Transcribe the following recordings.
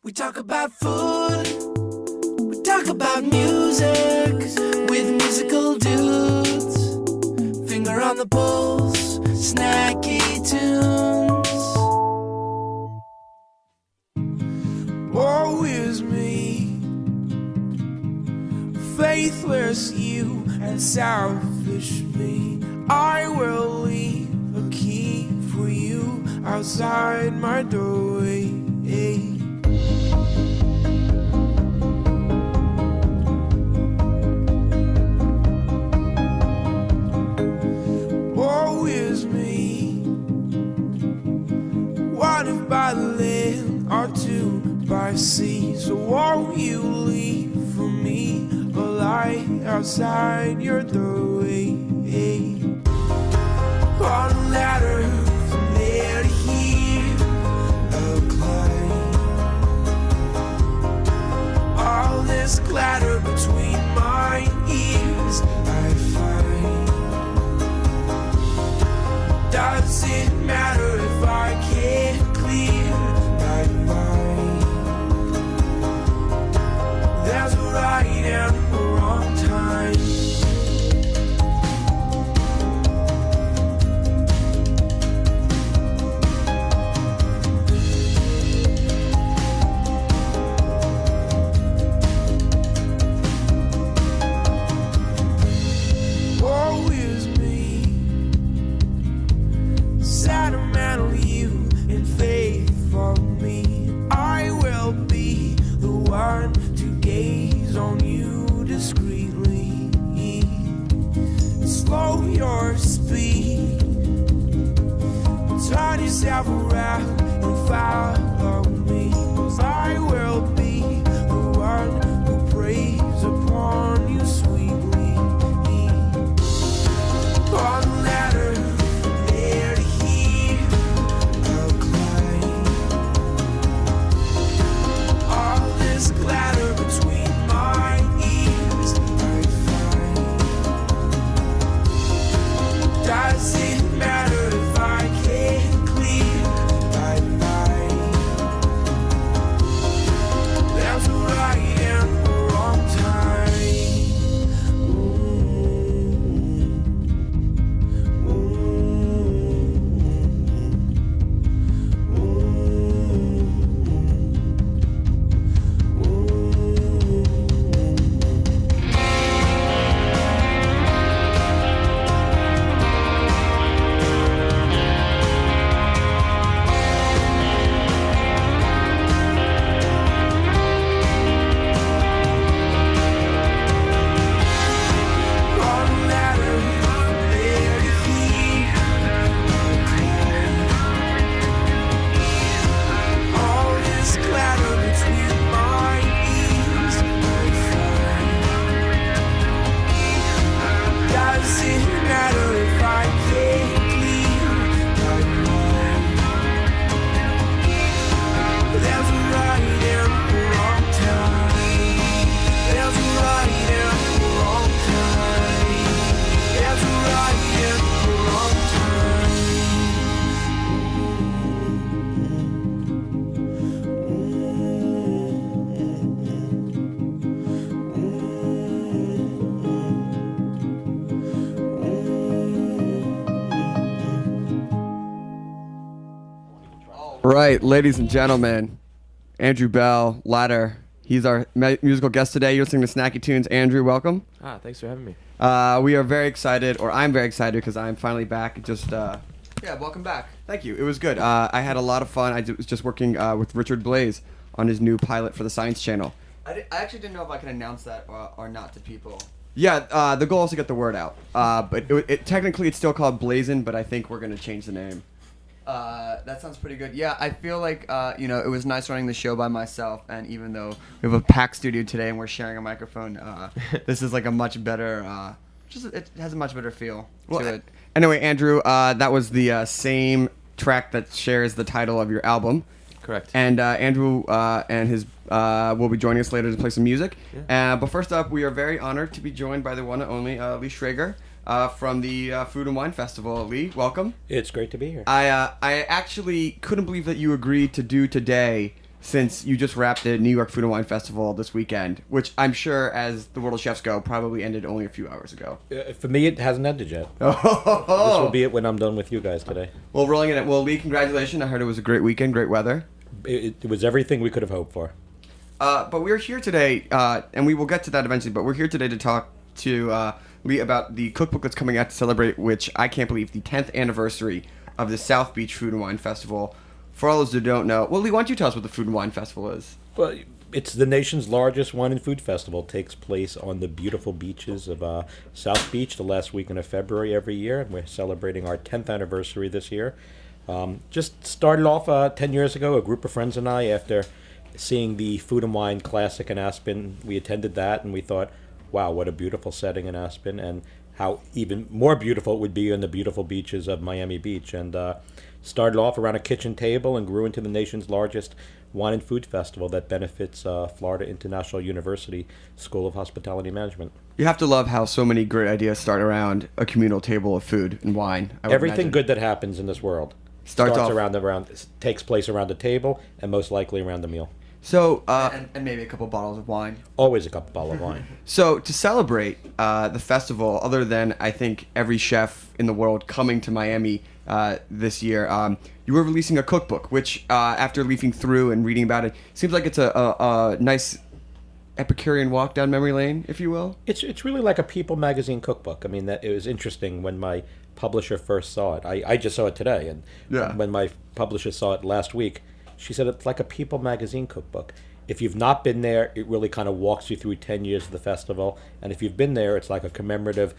We talk about food, we talk about music, with musical dudes. Finger on the pulse, snacky tunes. Woe is me, faithless you and selfish me. I will leave a key for you outside my doorway. Woe is me, what if by land or two by sea? So won't you leave for me a light outside your doorway? On a ladder from there to here, a climb. All this clatter between my ears I find. Does it matter if I can't clear my mind? There's a right and a wrong time. Woe is me, sentimental you and faithful me. I will be the one to gaze on you discreetly. Slow your speed, turn yourself around and follow me. 'Cause I will be the one who preys upon you sweetly. On the ladder from there to here, I'll climb. All this clatter between my ears I find. Does it matter if I can't clear my mind? There's a right and a wrong time. Right, ladies and gentlemen, Andrew Belle, Ladder. He's our musical guest today. You're listening to Snacky Tunes. Andrew, welcome. Thanks for having me. We are very excited, or I'm very excited because I'm finally back. Welcome back. Thank you. It was good. I had a lot of fun. I was just working with Richard Blaze on his new pilot for the Science Channel. I actually didn't know if I could announce that or not to people. Yeah, the goal is to get the word out. But technically it's still called Blazin', but I think we're going to change the name. That sounds pretty good. Yeah, I feel like, it was nice running the show by myself, and even though we have a packed studio today and we're sharing a microphone, this is like a much better, it has a much better feel to it. Anyway, Andrew, that was the same track that shares the title of your album. Correct. And Andrew and his will be joining us later to play some music. Yeah. But first up, we are very honored to be joined by the one and only Lee Schrager. From the Food and Wine Festival. Lee, welcome. It's great to be here. I actually couldn't believe that you agreed to do today since you just wrapped the New York Food and Wine Festival this weekend, which I'm sure, as the world of chefs go, probably ended only a few hours ago. For me, it hasn't ended yet. Oh. This will be it when I'm done with you guys today. Well, rolling in it. Well, Lee, congratulations. I heard it was a great weekend, great weather. It was everything we could have hoped for. But we're here today, and we will get to that eventually, but we're here today to talk to Lee about the cookbook that's coming out to celebrate, which I can't believe, the 10th anniversary of the South Beach Food and Wine Festival. For all those who don't know, well, Lee, why don't you tell us what the Food and Wine Festival is? Well, it's the nation's largest wine and food festival. It takes place on the beautiful beaches of South Beach the last weekend of February every year, and we're celebrating our 10th anniversary this year. Just started off 10 years ago, a group of friends and I, after seeing the Food and Wine Classic in Aspen. We attended that, and we thought, wow, what a beautiful setting in Aspen, and how even more beautiful it would be on the beautiful beaches of Miami Beach. And started off around a kitchen table and grew into the nation's largest wine and food festival that benefits Florida International University School of Hospitality Management. You have to love how so many great ideas start around a communal table of food and wine. Everything good that happens in this world starts off takes place around the table, and most likely around the meal. So, and maybe a couple bottles of wine. Always a couple bottle of wine. So, to celebrate the festival, other than, I think, every chef in the world coming to Miami this year, you were releasing a cookbook, which, after leafing through and reading about it, seems like it's a nice Epicurean walk down memory lane, if you will. It's really like a People magazine cookbook. I mean, that it was interesting when my publisher first saw it. I just saw it today, and when my publisher saw it last week, she said it's like a People magazine cookbook. If you've not been there, it really kind of walks you through 10 years of the festival. And if you've been there, it's like a commemorative,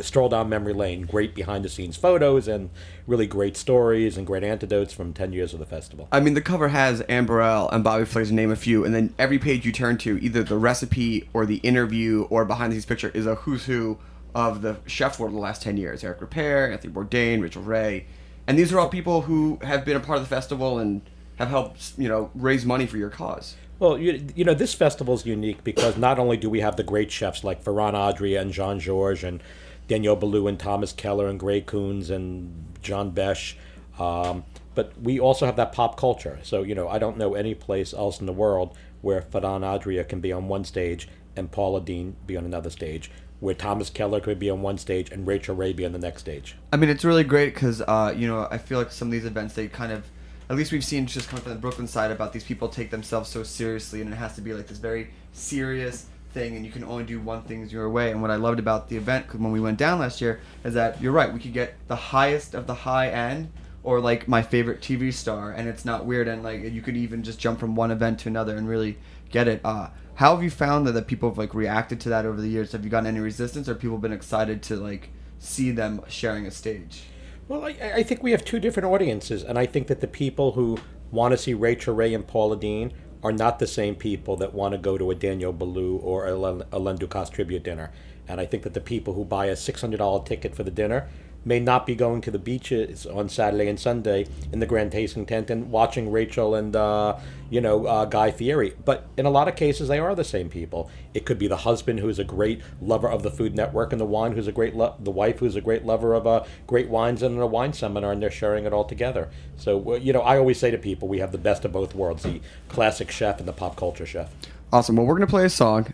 stroll down memory lane. Great behind-the-scenes photos and really great stories and great anecdotes from 10 years of the festival. I mean, the cover has Anne Burrell and Bobby Flay, to name a few, and then every page you turn to, either the recipe or the interview or behind-the-scenes picture, is a who's who of the chef world of the last 10 years. Eric Ripert, Anthony Bourdain, Rachel Ray. And these are all people who have been a part of the festival and have helped, raise money for your cause. Well, this festival is unique because not only do we have the great chefs like Ferran Adria and Jean-Georges and Daniel Boulou and Thomas Keller and Gray Coons and John Besh, but we also have that pop culture. So, I don't know any place else in the world where Ferran Adria can be on one stage and Paula Deen be on another stage, where Thomas Keller could be on one stage and Rachel Ray be on the next stage. I mean, it's really great because, I feel like some of these events, they kind of, at least we've seen just coming from the Brooklyn side, about these people take themselves so seriously, and it has to be like this very serious thing, and you can only do one thing your way. And what I loved about the event, when we went down last year, is that you're right, we could get the highest of the high end, or like my favorite TV star, and it's not weird, and like you could even just jump from one event to another and really get it. How have you found that people have reacted to that over the years? Have you gotten any resistance, or have people been excited to see them sharing a stage? Well, I think we have two different audiences, and I think that the people who want to see Rachel Ray and Paula Deen are not the same people that want to go to a Daniel Boulou or a Len Ducasse tribute dinner. And I think that the people who buy a $600 ticket for the dinner may not be going to the beaches on Saturday and Sunday in the Grand Tasting Tent and watching Rachel and Guy Fieri. But in a lot of cases, they are the same people. It could be the husband who's a great lover of the Food Network, and the wife who's a great lover of great wines and a wine seminar, and they're sharing it all together. So I always say to people, we have the best of both worlds: the classic chef and the pop culture chef. Awesome. Well, we're gonna play a song.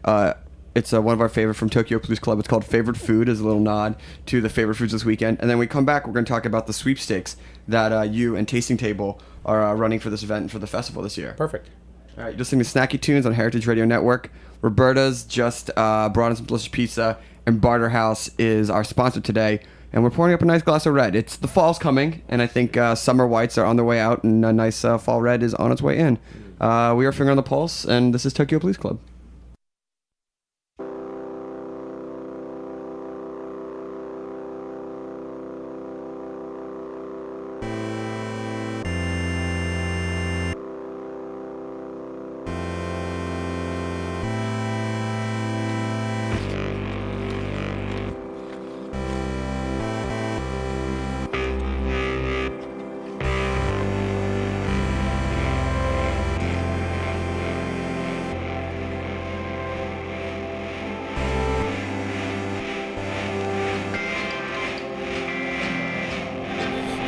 It's one of our favorite from Tokyo Blues Club. It's called Favorite Food, as a little nod to the favorite foods this weekend. And then we come back, we're going to talk about the sweepstakes that you and Tasting Table are running for this event and for the festival this year. Perfect. All right, you're listening to Snacky Tunes on Heritage Radio Network. Roberta's just brought in some delicious pizza, and Barter House is our sponsor today. And we're pouring up a nice glass of red. It's the fall's coming, and I think summer whites are on their way out, and a nice fall red is on its way in. We are Finger on the Pulse, and this is Tokyo Blues Club.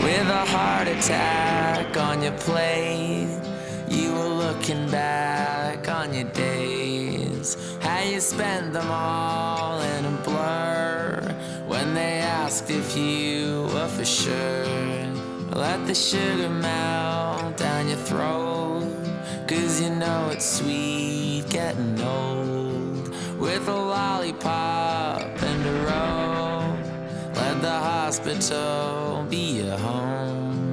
With a heart attack on your plate, Looking back on your days, how you spent them all in a blur. When they asked if you were for sure, let the sugar melt down your throat. 'Cause you know it's sweet getting old. With a lollipop and a roll, let the hospital be your home.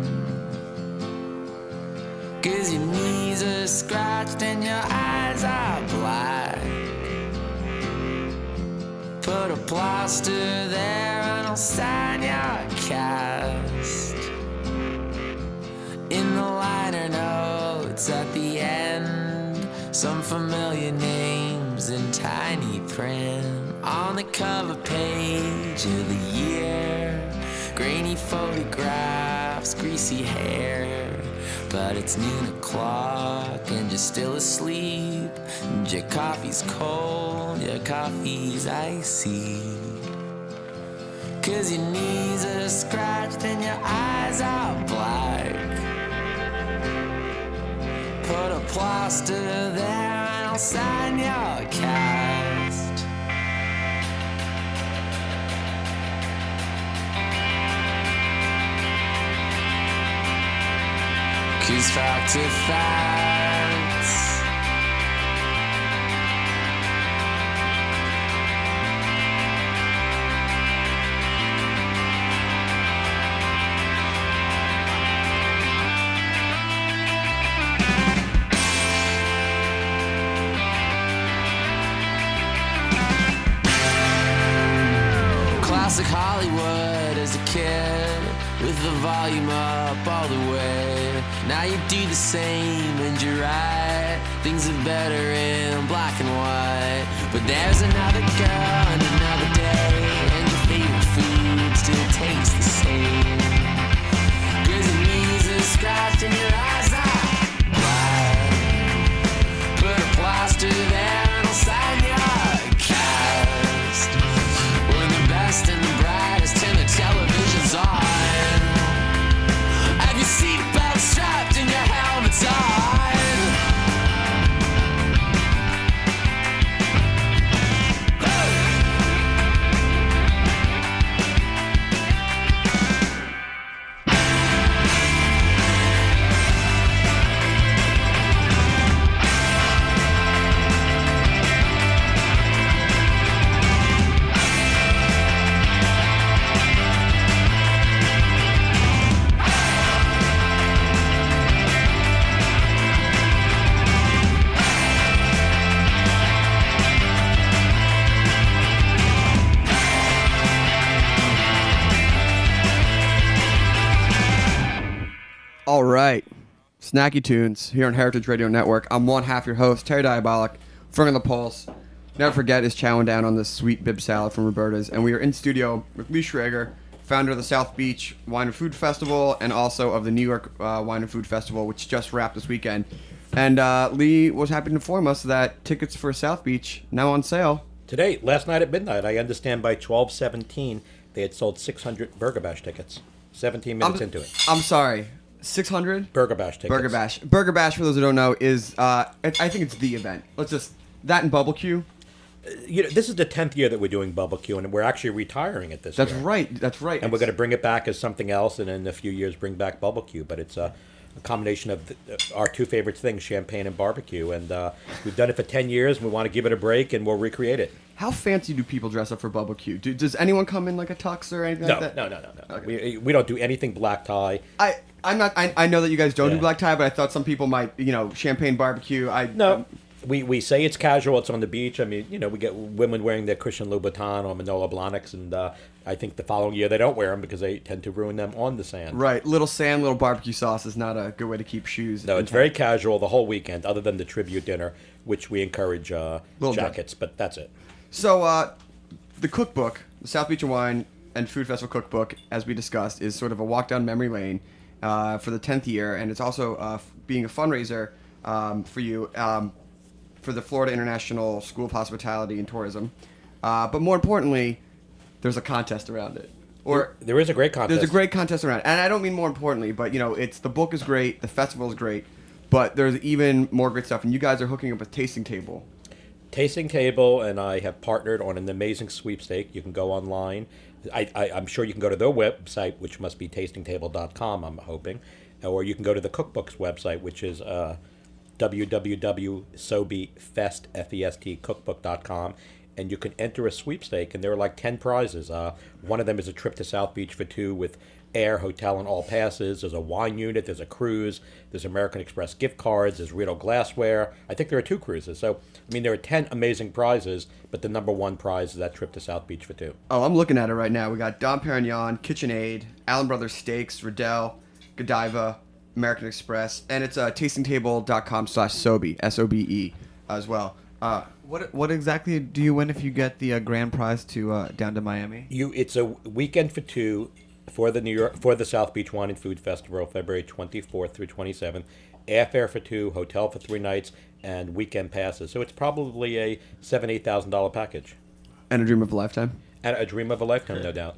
'Cause your knees are scratched and your eyes are black. Put a plaster there and I'll sign your cast. In the liner notes at the end, some familiar names in tiny print. On the cover page of the year, grainy photographs, greasy hair. But it's noon o'clock and you're still asleep. And your coffee's cold, your coffee's icy. 'Cause your knees are scratched and your eyes are black. Put a plaster there and I'll sign your cast. 'Cause fact are facts. Classic Hollywood as a kid, with the volume up all the way. Now you do the same and you're right. Things are better in black and white. But there's another girl and another day, and your favorite food still tastes the same. 'Cause your knees are scratched and your eyes are black. Put a plaster there and I'll sign your cast. We're the best and the brightest and the television's on. Have your seatbelt strapped and your helmet's on. All right. Snacky Tunes here on Heritage Radio Network. I'm one half your host, Terry Diabolic, finger on the pulse. Never forget is chowing down on this sweet bib salad from Roberta's. And we are in studio with Lee Schrager, founder of the South Beach Wine and Food Festival and also of the New York Wine and Food Festival, which just wrapped this weekend. And Lee was happy to inform us that tickets for South Beach now on sale. Today, last night at midnight, I understand by 12:17 they had sold 600 Burger Bash tickets. 17 minutes into it. I'm sorry. 600? Burger Bash tickets. Burger Bash. Burger Bash, for those who don't know, is, I think it's the event. Let's just, that and Bubble Q. You know, this is the 10th year that we're doing Bubble Q, and we're actually retiring it this year. That's right. And we're going to bring it back as something else, and in a few years bring back Bubble Q. But it's a combination of our two favorite things, champagne and barbecue. And we've done it for 10 years, and we want to give it a break, and we'll recreate it. How fancy do people dress up for Bubble Q? Does anyone come in like a tux or anything like that? No. Okay. We don't do anything black tie. I know that you guys don't do Yeah. black tie, but I thought some people might, champagne barbecue. No. We say it's casual. It's on the beach. I mean, we get women wearing their Christian Louboutin or Manolo Blahniks, and I think the following year they don't wear them because they tend to ruin them on the sand. Right. Little sand, little barbecue sauce is not a good way to keep shoes. No, it's very casual the whole weekend, other than the tribute dinner, which we encourage jackets, but that's it. So, the cookbook, the South Beach Wine and Food Festival cookbook, as we discussed, is sort of a walk down memory lane for the 10th year, and it's also being a fundraiser for you for the Florida International School of Hospitality and Tourism. But more importantly, there's a contest around it. Or there is a great contest. There's a great contest around it. And I don't mean more importantly, but, it's the book is great, the festival is great. but there's even more great stuff. And you guys are hooking up with Tasting Table. Tasting Table and I have partnered on an amazing sweepstake. You can go online. I'm sure you can go to their website, which must be tastingtable.com, I'm hoping. Or you can go to the cookbook's website, which is www.sobifestcookbook.com, and you can enter a sweepstake, and there are like 10 prizes. One of them is a trip to South Beach for two with air, hotel, and all passes. There's a wine unit, there's a cruise, there's American Express gift cards, there's Riedel glassware. I think there are 2 cruises. So, I mean, there are 10 amazing prizes, but the number one prize is that trip to South Beach for two. Oh, I'm looking at it right now. We got Dom Perignon, KitchenAid, Allen Brothers Steaks, Riedel, Godiva, American Express, and it's tastingtable.com/Sobe, S-O-B-E, as well. What exactly do you win if you get the grand prize to down to Miami? It's a weekend for two for the South Beach Wine and Food Festival, February 24th through 27th. Airfare for two, hotel for 3 nights, and weekend passes. So it's probably a $7,000-$8,000 package. And a dream of a lifetime. And a dream of a lifetime, no doubt.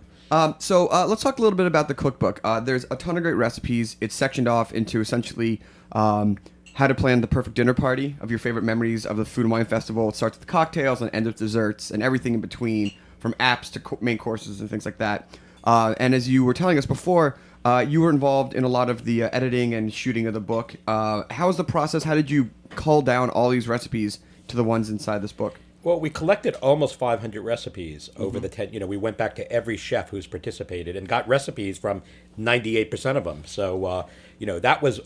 So let's talk a little bit about the cookbook. There's a ton of great recipes. It's sectioned off into essentially how to plan the perfect dinner party of your favorite memories of the Food and Wine Festival. It starts with the cocktails and ends with desserts and everything in between, from apps to main courses and things like that. And as you were telling us before, you were involved in a lot of the editing and shooting of the book. How was the process? How did you cull down all these recipes to the ones inside this book? Well, we collected almost 500 recipes over the 10. We went back to every chef who's participated and got recipes from 98% of them. So, that was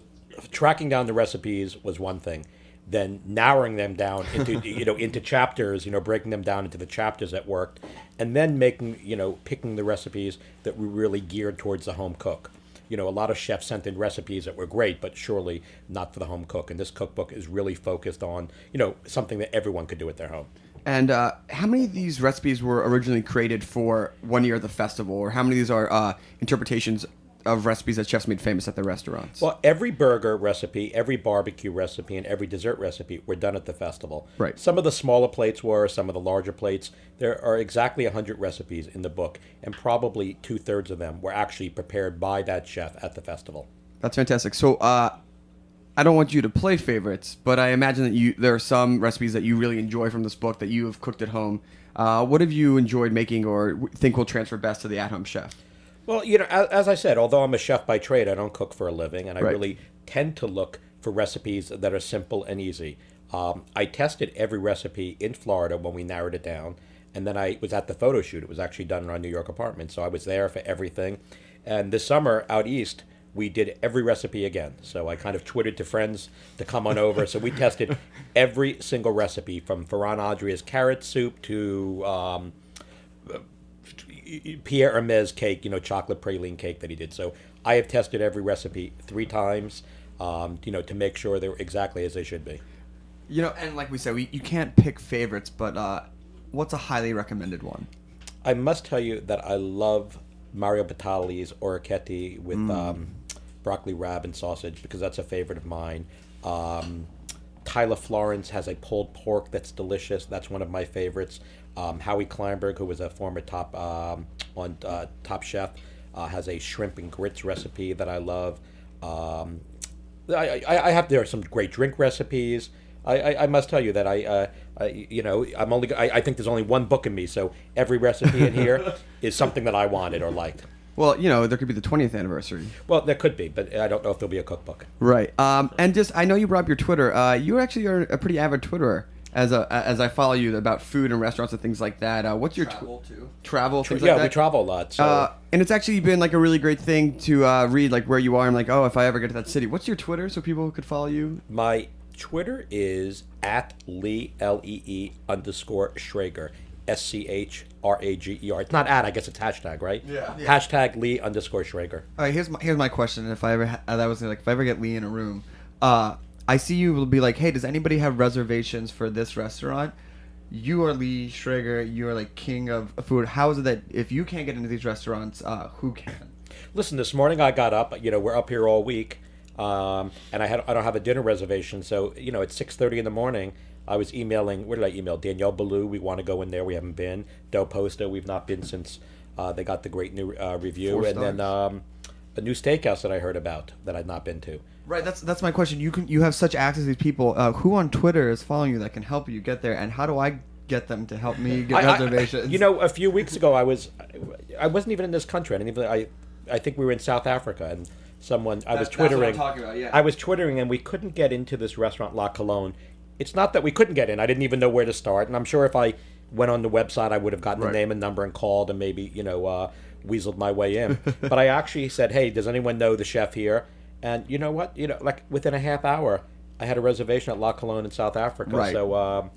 tracking down the recipes was one thing. Then narrowing them down into into chapters, breaking them down into the chapters that worked, and then picking the recipes that were really geared towards the home cook. A lot of chefs sent in recipes that were great, but surely not for the home cook. And this cookbook is really focused on, something that everyone could do at their home. And how many of these recipes were originally created for one year at the festival, or how many of these are interpretations of recipes that chefs made famous at their restaurants? Well, every burger recipe, every barbecue recipe, and every dessert recipe were done at the festival. Right. Some of the smaller plates were, some of the larger plates. There are exactly 100 recipes in the book, and probably 2/3 of them were actually prepared by that chef at the festival. That's fantastic. So I don't want you to play favorites, but I imagine that there are some recipes that you really enjoy from this book that you have cooked at home. What have you enjoyed making or think will transfer best to the at-home chef? Well, as I said, although I'm a chef by trade, I don't cook for a living, and I really tend to look for recipes that are simple and easy. I tested every recipe in Florida when we narrowed it down, and then I was at the photo shoot. It was actually done in our New York apartment, so I was there for everything. And this summer, out east, we did every recipe again. So I kind of twittered to friends to come on over. So we tested every single recipe, from Ferran Adria's carrot soup to Pierre Hermé's cake, chocolate praline cake that he did. So I have tested every recipe 3 times, to make sure they're exactly as they should be. And like we said, you can't pick favorites, but what's a highly recommended one? I must tell you that I love Mario Batali's orecchiette with broccoli rabe and sausage, because that's a favorite of mine. Tyler Florence has a pulled pork that's delicious. That's one of my favorites. Howie Kleinberg, who was a former Top Chef, has a shrimp and grits recipe that I love. There are some great drink recipes. I must tell you that I think there's only one book in me, so every recipe in here is something that I wanted or liked. Well, there could be the 20th anniversary. Well, there could be, but I don't know if there'll be a cookbook. Right. And I know you brought up your Twitter. You actually are a pretty avid Twitterer. As I follow you about food and restaurants and things like that. What's your travel too? Travel, things like that? Yeah, we travel a lot. So. And it's actually been like a really great thing to read, like where you are. I'm like, if I ever get to that city. What's your Twitter so people could follow you? My Twitter is @Lee Lee _ Schrager, SCHRAGER. It's not @ I guess it's hashtag, right? Yeah. Hashtag Lee _ Schrager. All right, here's my question. If I ever get Lee in a room, I see you will be like, hey, does anybody have reservations for this restaurant? You are Lee Schrager. You are like king of food. How is it that if you can't get into these restaurants, who can? Listen, this morning I got up. We're up here all week, and I don't have a dinner reservation. So at 6:30 in the morning, I was emailing. Where did I email? Danielle Ballou. We want to go in there. We haven't been. Del Posta. We've not been since they got the great new review. 4 and stars. then new steakhouse that I heard about that I'd not been to. Right, that's my question. You have such access to these people. Who on Twitter is following you that can help you get there, and how do I get them to help me get reservations? A few weeks ago I wasn't even in this country. I think we were in South Africa, and I was twittering. That's what I'm talking about, yeah. I was twittering, and we couldn't get into this restaurant La Colonne. It's not that we couldn't get in. I didn't even know where to start, and I'm sure if I went on the website, I would have gotten the name and number and called, and maybe weaseled my way in. But I actually said, "Hey, does anyone know the chef here?" And you know what? Like within a half hour, I had a reservation at La Colonne in South Africa. Right. So, I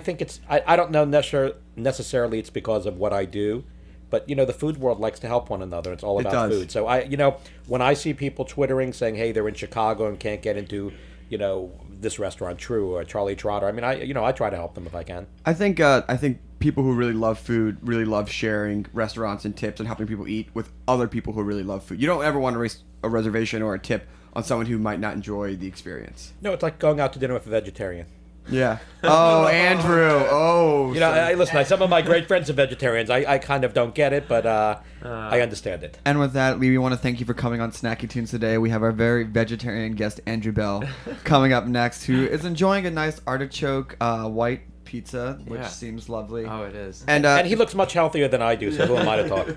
think it's. I don't know necessarily it's because of what I do, but the food world likes to help one another. It's all about food. So when I see people twittering saying, "Hey, they're in Chicago and can't get into, this restaurant, True or Charlie Trotter," I try to help them if I can. I think people who really love food really love sharing restaurants and tips and helping people eat with other people who really love food. You don't ever want to raise a reservation or a tip on someone who might not enjoy the experience. No, it's like going out to dinner with a vegetarian. Yeah. Oh, Andrew. Oh. Listen, some of my great friends are vegetarians. I kind of don't get it, but I understand it. And with that, Lee, we want to thank you for coming on Snacky Tunes today. We have our very vegetarian guest, Andrew Belle, coming up next, who is enjoying a nice artichoke white pizza, which seems lovely. Oh, it is. And he looks much healthier than I do, so who am I to talk?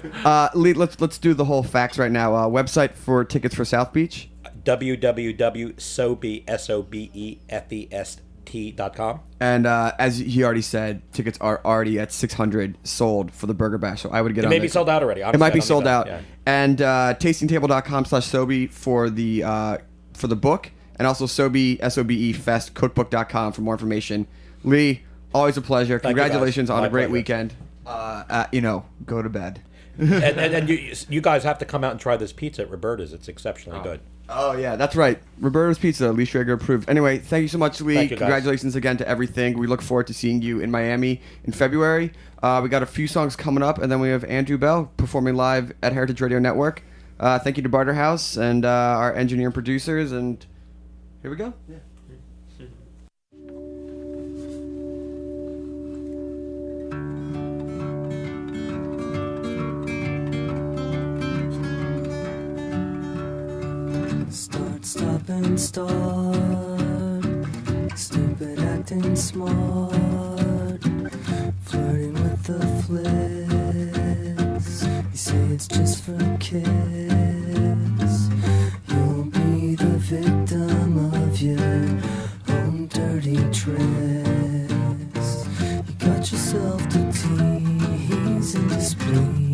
Lee, let's do the whole facts right now. Website for tickets for South Beach? www.sobefest.com. And as he already said, tickets are already at 600 sold for the Burger Bash, so I would get on It may there. be sold out already. It might be sold out. Yeah. And tastingtable.com/Sobe for the book, and also SOBE Cookbook.com for more information. Lee, always a pleasure. Thank you, Congratulations guys. on My a great pleasure. weekend. Go to bed. and you guys have to come out and try this pizza at Roberta's. It's exceptionally good. Oh, yeah, that's right. Roberta's Pizza, Lee Schrager approved. Anyway, thank you so much, Lee. Thank you, guys. Congratulations again to everything. We look forward to seeing you in Miami in February. We got a few songs coming up, and then we have Andrew Belle performing live at Heritage Radio Network. Thank you to Barter House and our engineer and producers, and here we go. Yeah. Start, stop, and start. Stupid acting smart. Flirting with the flicks. You say it's just for kids. You'll be the victim of your own dirty tricks. You got yourself to tease and displease.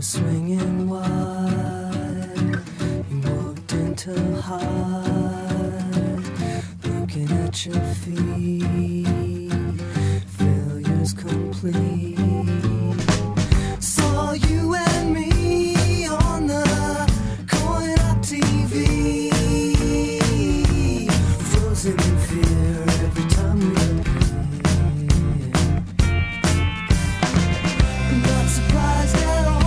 Swinging wide, you walked into high, looking at your feet, failure's complete. Saw you and me on the coin up TV, frozen in fear every time we appear. Not surprised at all.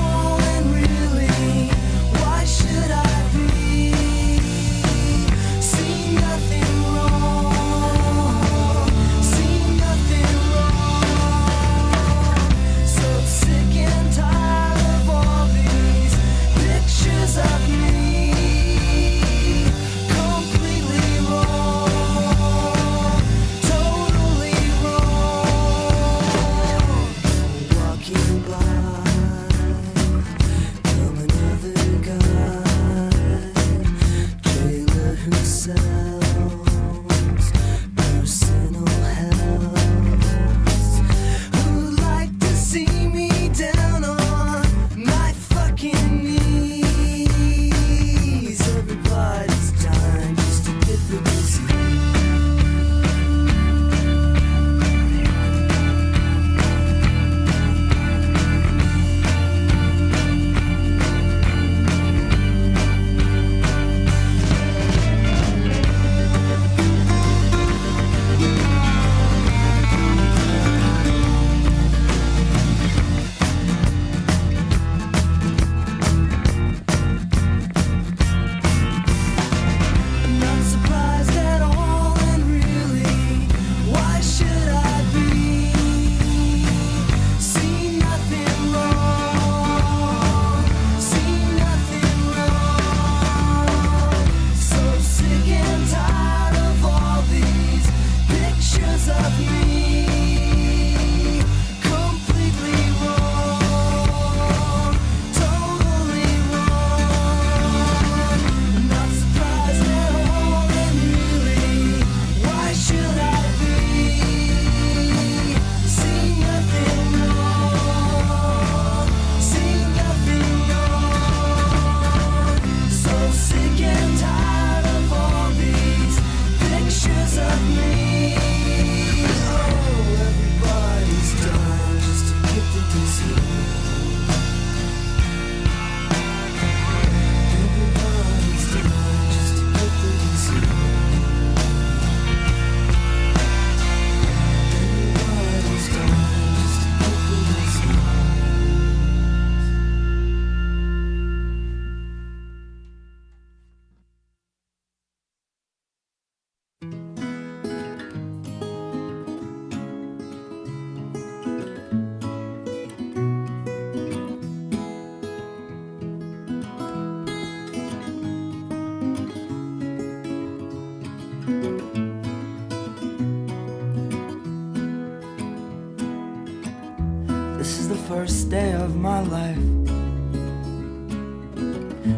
first day of my life.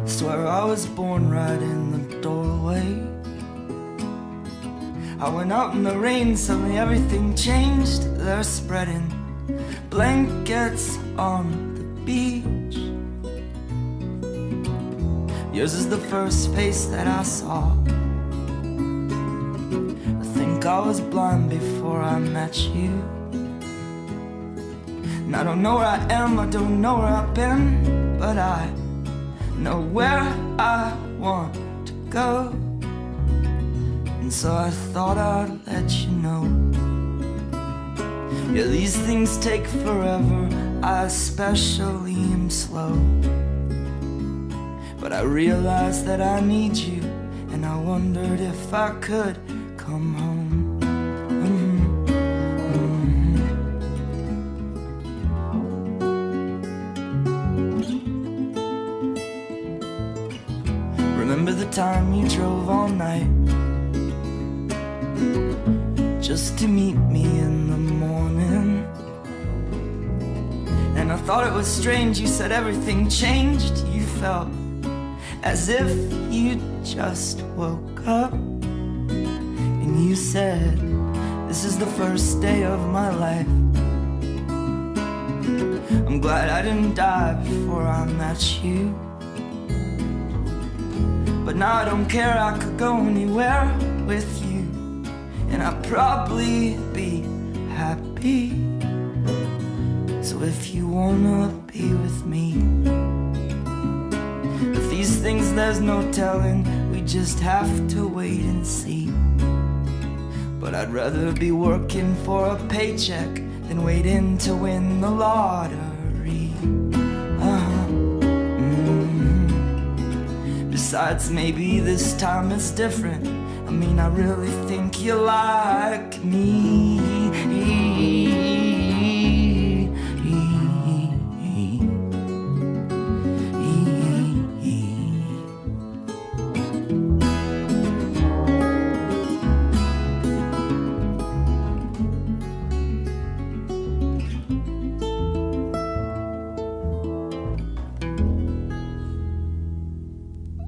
I swear I was born right in the doorway. I went out in the rain, suddenly everything changed. They're spreading blankets on the beach. Yours is the first face that I saw. I think I was blind before I met you. And I don't know where I am, I don't know where I've been, but I know where I want to go. And so I thought I'd let you know. Yeah, these things take forever, I especially am slow. But I realized that I need you, and I wondered if I could come home. Remember the time you drove all night just to meet me in the morning? And I thought it was strange, you said everything changed. You felt as if you just woke up. And you said, this is the first day of my life. I'm glad I didn't die before I met you. But now I don't care, I could go anywhere with you, and I'd probably be happy. So if you wanna be with me, but these things there's no telling, we just have to wait and see. But I'd rather be working for a paycheck than waiting to win the lottery. Besides, maybe this time it's different. I mean, I really think you like me.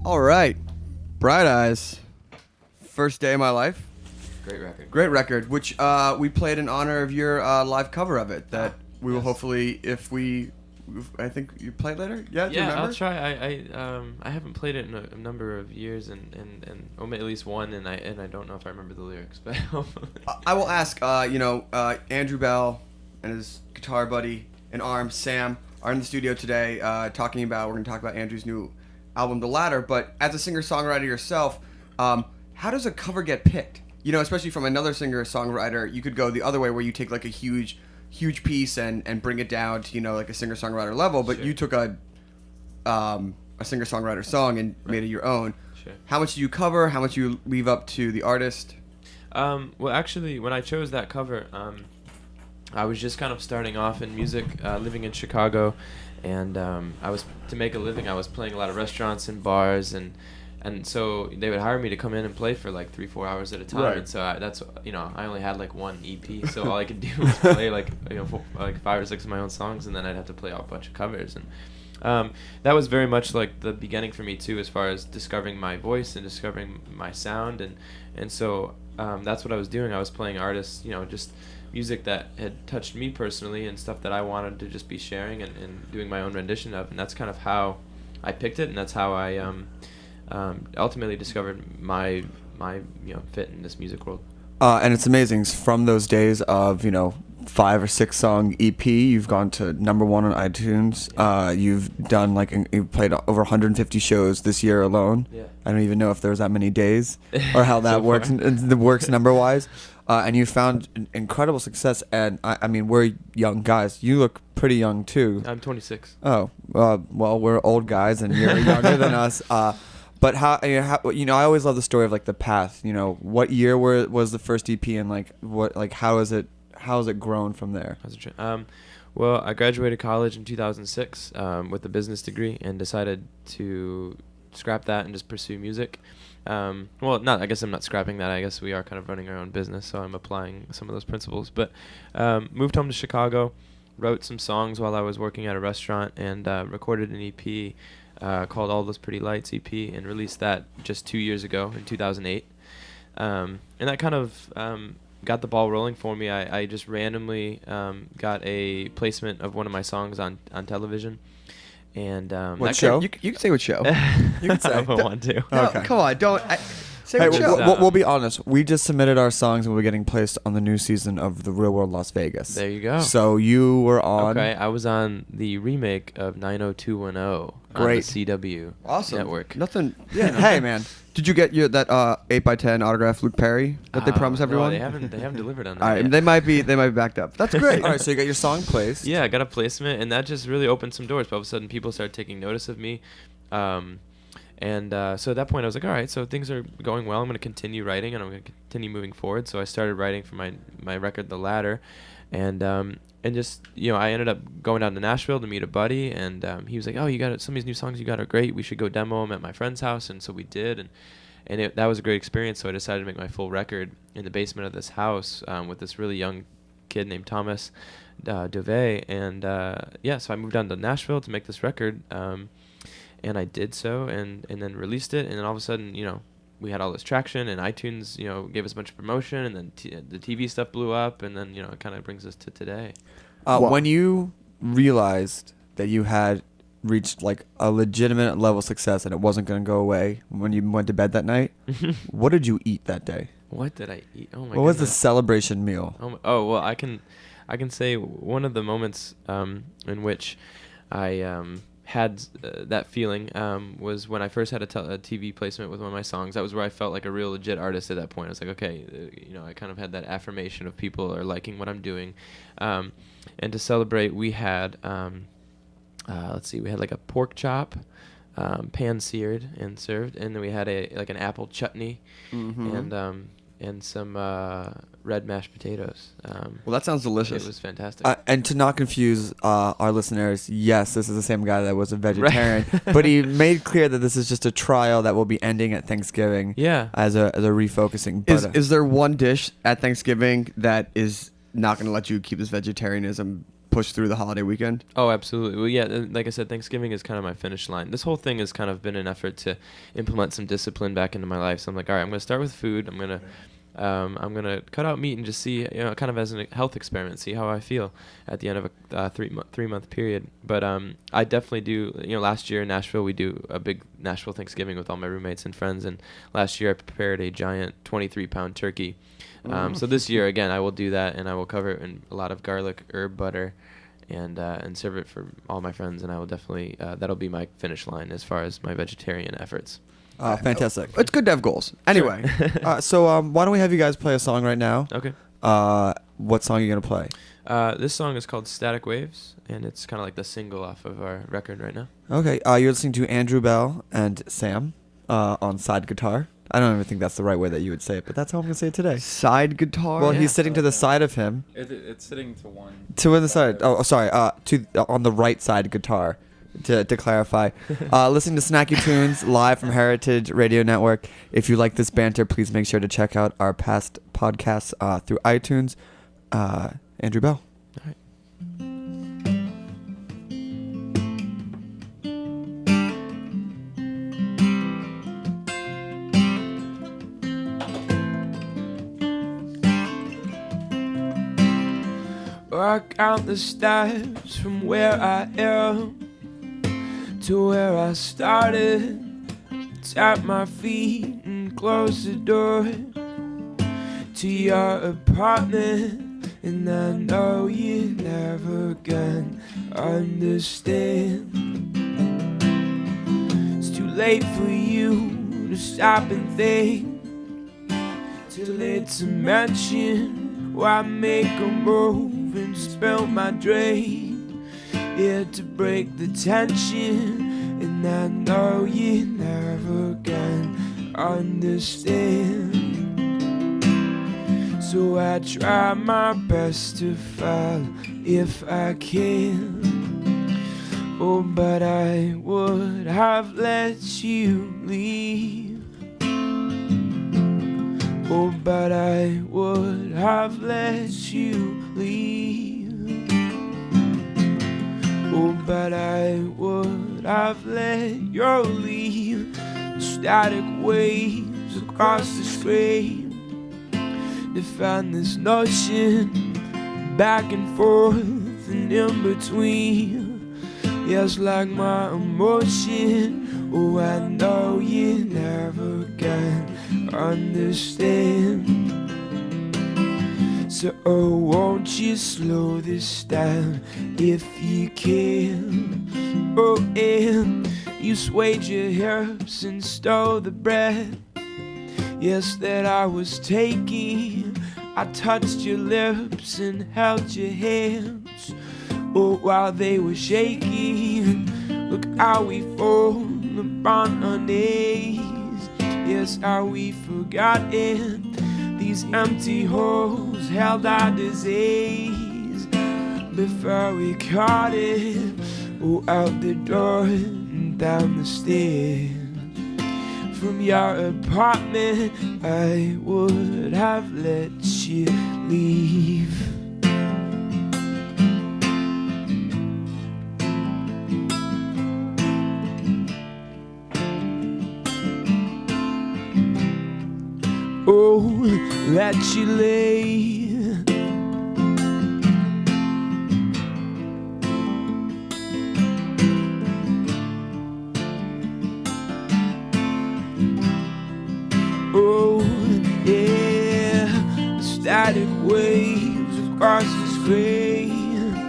All right, Bright Eyes, first day of my life. Great record. Great record, which we played in honor of your live cover of it. That we will hopefully, I think you play it later. Yeah, do you remember? I'll try. I haven't played it in a number of years, and at least one, and I don't know if I remember the lyrics, but I will ask. Andrew Belle and his guitar buddy in arms, Sam, are in the studio today talking about. We're going to talk about Andrew's new album, The Ladder. But as a singer-songwriter yourself, how does a cover get picked? You know, especially from another singer-songwriter, you could go the other way where you take like a huge piece and bring it down to, like a singer-songwriter level. But you took a singer-songwriter song and made it your own. Sure. How much do you cover? How much do you leave up to the artist? Well, actually, when I chose that cover, I was just kind of starting off in music, living in Chicago, and to make a living, I was playing a lot of restaurants and bars, and so they would hire me to come in and play for like 3-4 hours at a time. Right. And so I only had like one EP, so all I could do was play like 5 or 6 of my own songs, and then I'd have to play a bunch of covers. And that was very much like the beginning for me too, as far as discovering my voice and discovering my sound, and so that's what I was doing. I was playing artists, just music that had touched me personally and stuff that I wanted to just be sharing and doing my own rendition of, and that's kind of how I picked it, and that's how I ultimately discovered my fit in this music world. And it's amazing. From those days of 5 or 6 song EP, you've gone to #1 on iTunes. You've done you've played over 150 shows this year alone. Yeah. I don't even know if there's that many days or how that works number wise. And you found incredible success. And I mean, we're young guys. You look pretty young too. I'm 26. Oh, well, we're old guys, and you're younger than us. But how I always love the story of the path. What year was the first EP, and how is it grown from there? Well, I graduated college in 2006 with a business degree, and decided to scrap that and just pursue music. I guess I'm not scrapping that. I guess we are kind of running our own business, so I'm applying some of those principles. But moved home to Chicago, wrote some songs while I was working at a restaurant and recorded an EP called All Those Pretty Lights EP and released that just 2 years ago in 2008. And that kind of got the ball rolling for me. I just randomly got a placement of one of my songs on television. And What show? You can say what show. You can say. if I want to. No, Okay. come on, don't. Say Hey, what show. we'll be honest. We just submitted our songs and we're getting placed on the new season of The Real World Las Vegas. There you go. So you were on. Okay, I was on the remake of 90210 Great. on the CW Awesome. network. Nothing. Yeah. Hey, man. Did you get that 8x10 autograph Luke Perry that they promised everyone? No, they haven't delivered on that. All right, yet. they might be backed up. That's great. All right, so you got your song placed. Yeah, I got a placement, and that just really opened some doors. But all of a sudden, people started taking notice of me. So at that point, I was like, all right, so things are going well. I'm going to continue writing, and I'm going to continue moving forward. So I started writing for my record, The Ladder. And just, I ended up going down to Nashville to meet a buddy. And he was like, oh, some of these new songs you got are great. We should go demo them at my friend's house. And so we did. And that was a great experience. So I decided to make my full record in the basement of this house with this really young kid named Thomas Dove. And so I moved down to Nashville to make this record. And I did so, and then released it, and then all of a sudden, we had all this traction, and iTunes, gave us a bunch of promotion, and then the TV stuff blew up, and then, it kind of brings us to today. When you realized that you had reached like a legitimate level of success and it wasn't going to go away when you went to bed that night, what did you eat that day? What did I eat? Oh my god! What was the celebration meal? Well, I can say one of the moments in which I had that feeling was when I first had a TV placement with one of my songs. That was where I felt like a real legit artist at that point. I was like, okay, I kind of had that affirmation of people are liking what I'm doing. And to celebrate, we had, we had like a pork chop, pan-seared and served, and then we had an apple chutney, and some red mashed potatoes. Well, that sounds delicious. It was fantastic. And to not confuse our listeners, yes, this is the same guy that was a vegetarian, but he made clear that this is just a trial that will be ending at Thanksgiving. Yeah. As a refocusing. But, Is there one dish at Thanksgiving that is not going to let you keep this vegetarianism push through the holiday weekend? Oh, absolutely. Well, yeah, like I said, Thanksgiving is kind of my finish line. This whole thing has kind of been an effort to implement some discipline back into my life. So I'm like, all right, I'm going to start with food. I'm going to cut out meat and just see, kind of as a health experiment, see how I feel at the end of a 3-month period. But I definitely do, last year in Nashville, we do a big Nashville Thanksgiving with all my roommates and friends. And last year I prepared a giant 23-pound turkey. So this year, again, I will do that, and I will cover it in a lot of garlic, herb butter, and serve it for all my friends. And I will definitely, that'll be my finish line as far as my vegetarian efforts. fantastic. It's good to have goals. Anyway, So why don't we have you guys play a song right now? Okay. What song are you going to play? This song is called Static Waves, and it's kind of like the single off of our record right now. Okay. You're listening to Andrew Belle and Sam on side guitar. I don't even think that's the right way that you would say it, but that's how I'm going to say it today. side guitar. Well, yeah. he's sitting to the side of him. It's sitting to one. To the side. Oh, sorry. On the right side guitar. To clarify, listening to Snacky Tunes live from Heritage Radio Network. If you like this banter, please make sure to check out our past podcasts through iTunes. Andrew Belle. All right. Walk out the steps from where I am to where I started. Tap my feet and close the door to your apartment. And I know you never can understand. It's too late for you to stop and think, too late to mention why make a move and spill my drink. Here to break the tension, and I know you never can understand. So I try my best to follow if I can. Oh, but I would have let you leave. Oh, but I would have let you leave. Oh, but I would have let you leave. Static waves across the screen to find this notion back and forth and in between. Yes, like my emotion. Oh, I know you never can understand. So, oh, won't you slow this down if you can? Oh, and you swayed your hips and stole the breath, yes, that I was taking. I touched your lips and held your hands, oh, while they were shaking. Look how we fall upon our knees. Yes, how we forgotten these empty holes held our disease before we caught it. Oh, out the door and down the stairs. From your apartment, I would have let you leave. Oh, let you lay. Oh, yeah, static waves across the screen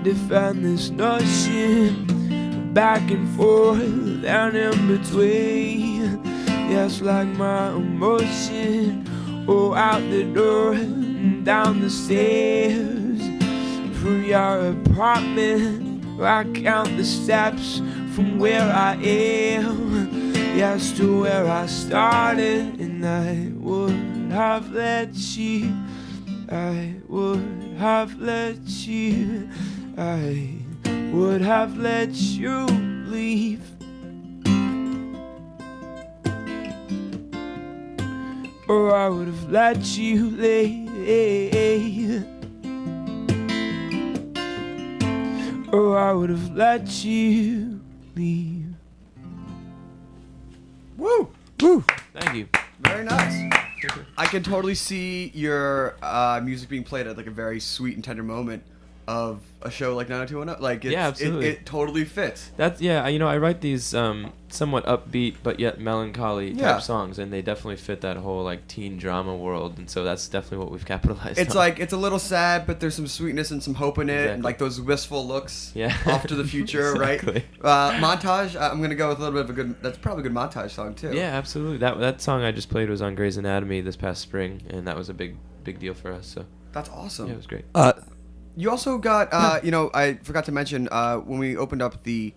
define this notion back and forth and in between. Yes, like my emotion. Oh, out the door and down the stairs. From your apartment, I count the steps from where I am, yes, to where I started. And I would have let you, I would have let you, I would have let you leave. Or I would have let you lay. Or I would have let you leave. Woo! Woo! Thank you. Very nice. I can totally see your music being played at like a very sweet and tender moment of a show like 90210. Like, it's, Yeah, absolutely. it totally fits. That's I write these somewhat upbeat but yet melancholy type songs, and they definitely fit that whole like teen drama world, and so that's definitely what we've capitalized on. It's like, it's a little sad, but there's some sweetness and some hope in it, and like those wistful looks off to the future, Exactly. right? Montage, I'm gonna go with a little bit of a good, that's probably a good montage song too. Yeah, absolutely. That song I just played was on Grey's Anatomy this past spring, and that was a big deal for us. So That's awesome. yeah, it was great. You also got, I forgot to mention, when we opened up the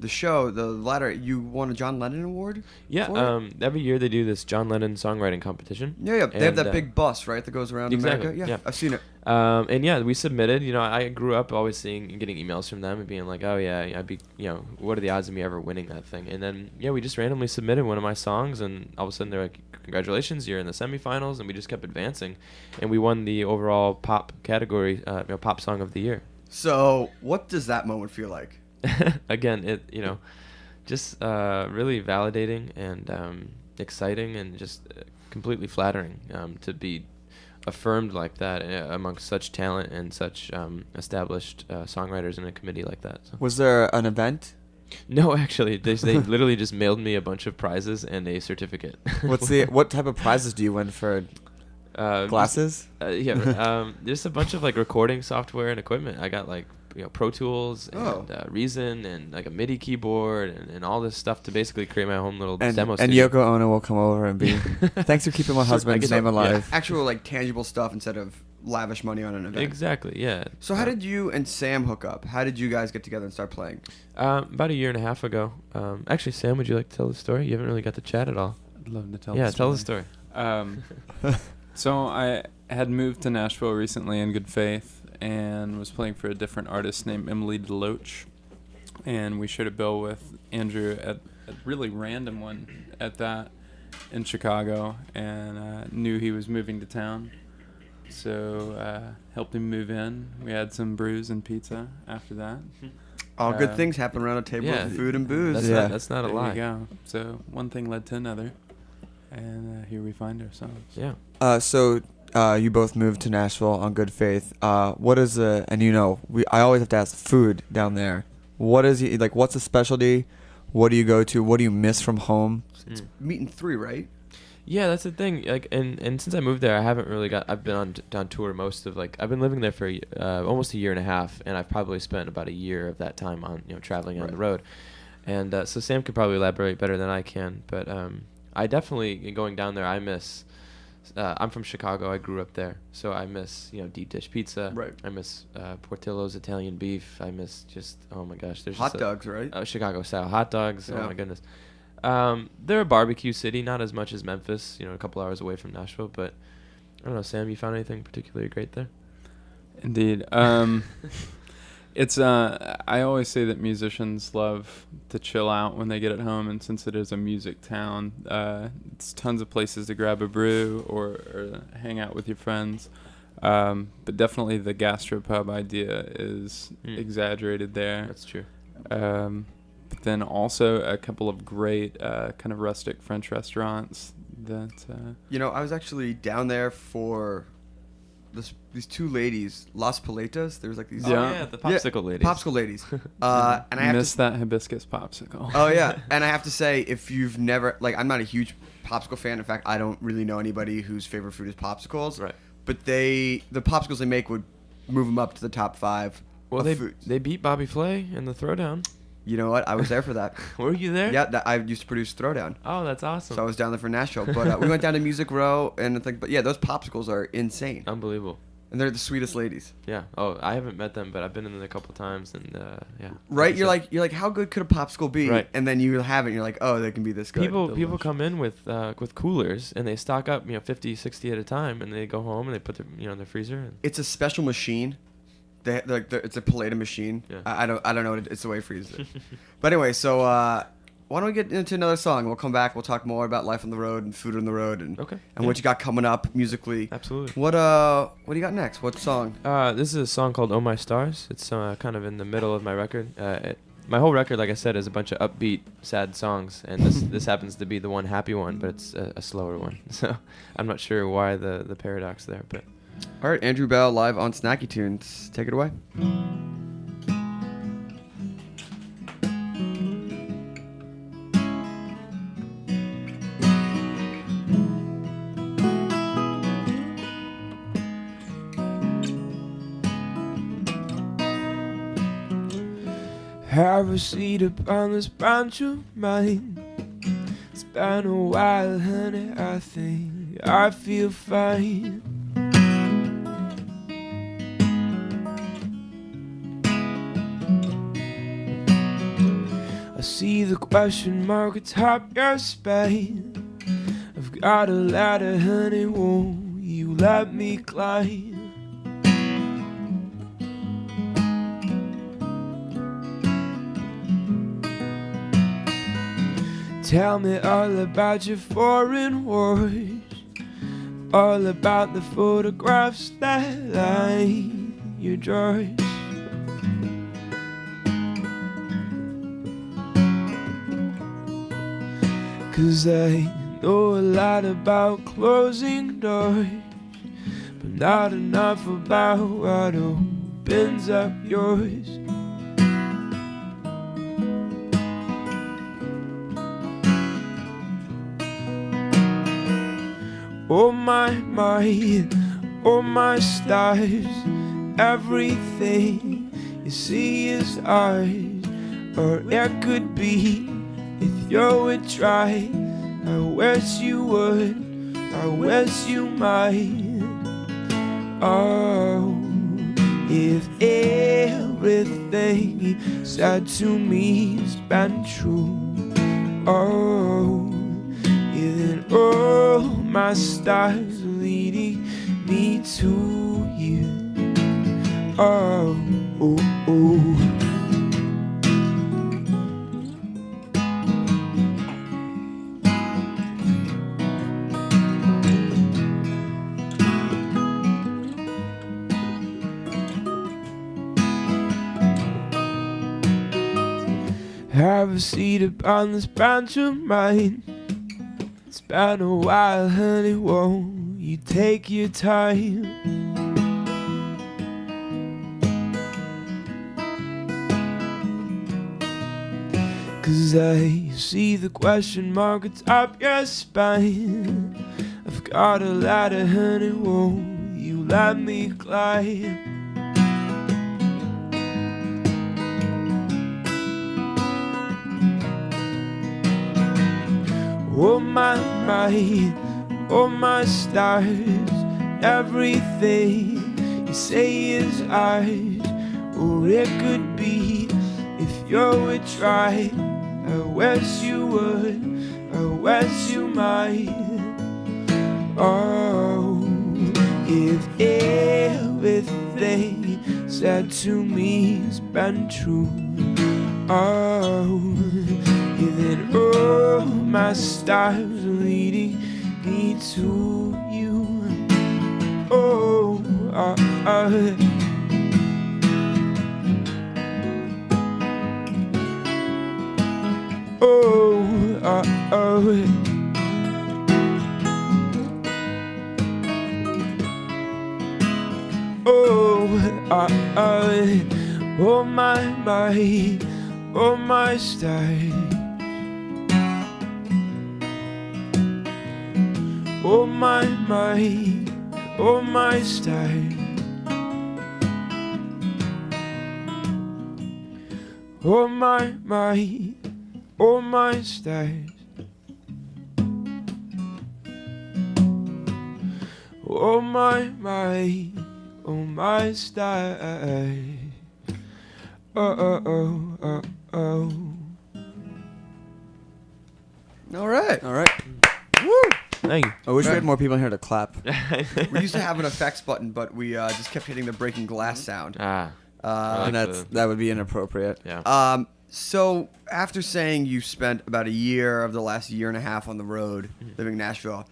show, the ladder, you won a John Lennon Award? Yeah, every year they do this John Lennon songwriting competition. Yeah. They have that big bus, right, that goes around exactly, America? Yeah, I've seen it. And yeah, we submitted. I grew up always seeing and getting emails from them and being like, oh yeah, I'd be, what are the odds of me ever winning that thing? And then we just randomly submitted one of my songs, and all of a sudden they're like, congratulations, you're in the semifinals, and we just kept advancing, and we won the overall pop category, pop song of the year. So, what does that moment feel like? Again, it just really validating and exciting, and just completely flattering to be affirmed like that amongst such talent and such established songwriters in a committee like that. So. Was there an event? No, actually, they literally just mailed me a bunch of prizes and a certificate. What type of prizes do you win for glasses? Just a bunch of like recording software and equipment. I got like Pro Tools and Reason and like a MIDI keyboard and all this stuff to basically create my own little demo And studio. Yoko Ono will come over and be, thanks for keeping my husband's name alive. Actual like tangible stuff instead of lavish money on an event. Exactly, yeah. So how did you and Sam hook up? How did you guys get together and start playing? About a year and a half ago. Actually, Sam, would you like to tell the story? You haven't really got to chat at all. I'd love to tell Yeah, the tell the story. story. So I had moved to Nashville recently in good faith and was playing for a different artist named Emily DeLoach. And we shared a bill with Andrew at a really random one at that in Chicago, and knew he was moving to town. So helped him move in. We had some brews and pizza after that. All good things happen around a table yeah, of food and booze. That's not a There lie. you go. So one thing led to another, and here we find ourselves. Yeah. So you both moved to Nashville on good faith. What is and I always have to ask food down there. What is like? What's the specialty? What do you go to? What do you miss from home? It's meat and 3, right? Yeah, that's the thing. Like, and since I moved there, I haven't really I've been on tour most of I've been living there for almost a year and a half, and I've probably spent about a year of that time on traveling on the road. And so Sam could probably elaborate better than I can, but I definitely going down there. I miss. I'm from Chicago. I grew up there, so I miss deep dish pizza. Right. I miss Portillo's Italian beef. I miss oh my gosh, there's Hot dogs, right? Chicago style hot dogs. Yeah. Oh my goodness. They're a barbecue city, not as much as Memphis, a couple hours away from Nashville, but I don't know, Sam, you found anything particularly great there? Indeed. It's I always say that musicians love to chill out when they get at home, and since it is a music town, it's tons of places to grab a brew or hang out with your friends. But definitely the gastropub idea is exaggerated there. That's true. But then also a couple of great kind of rustic French restaurants that I was actually down there for these two ladies, Las Paletas. There was like these. Oh, yeah, the popsicle ladies. Popsicle ladies. And I have miss that hibiscus popsicle. Oh yeah, and I have to say, if you've never I'm not a huge popsicle fan. In fact, I don't really know anybody whose favorite food is popsicles. Right. But the popsicles they make would move them up to the top 5 of foods. They beat Bobby Flay in the Throwdown. You know what? I was there for that. Were you there? Yeah, I used to produce Throwdown. Oh, that's awesome. So I was down there for Nashville. But we went down to Music Row, and but yeah, those popsicles are insane. Unbelievable. And they're the sweetest ladies. Yeah. Oh, I haven't met them, but I've been in there a couple times, and yeah. Right? You're like, how good could a popsicle be? Right. And then you have it, and you're like, oh, they can be this good. People come in with coolers, and they stock up 50, 60 at a time, and they go home and they put their in their freezer. And It's a special machine. It's a Paleta machine. Yeah. I don't know. It's the way freeze it. But anyway, so why don't we get into another song? We'll come back. We'll talk more about life on the road and food on the road and what you got coming up musically. Absolutely. What do you got next? What song? This is a song called "Oh My Stars." It's kind of in the middle of my record. My whole record, like I said, is a bunch of upbeat, sad songs, and this happens to be the one happy one, but it's a slower one. So I'm not sure why the paradox there, but. All right, Andrew Belle live on Snacky Tunes. Take it away. Have a seat upon this branch of mine. It's been a while, honey, I think I feel fine. I see the question mark atop your spine. I've got a ladder, honey, won't you let me climb? Tell me all about your foreign wars, all about the photographs that line your drawers. Cause I know a lot about closing doors, but not enough about what opens up yours. Oh my, oh my stars, everything you see is ours. Or it could be, if you would try. I wish you would, I wish you might. Oh, if everything you said to me has been true. Oh, then all my stars are leading me to you. Oh, oh, oh. a seat upon this branch of mine. It's been a while, honey, won't you take your time? Cause I see the question mark atop your spine. I've got a ladder, honey, won't you let me climb? Oh my, oh my stars, everything you say is ours. Or it could be if you would try. I wish you would, I wish you might. Oh, if everything said to me has been true. Oh, then all my stars are leading me to you. Oh, oh my, oh my stars. Oh my, oh my stars. Oh my, oh my stars. Oh my, oh my stars. Oh. All right. Woo! Thank you. I wish we had more people in here to clap. We used to have an effects button, but we just kept hitting the breaking glass sound. I And like that would be inappropriate. Yeah. So after saying you spent about a year of the last year and a half on the road living in Nashville,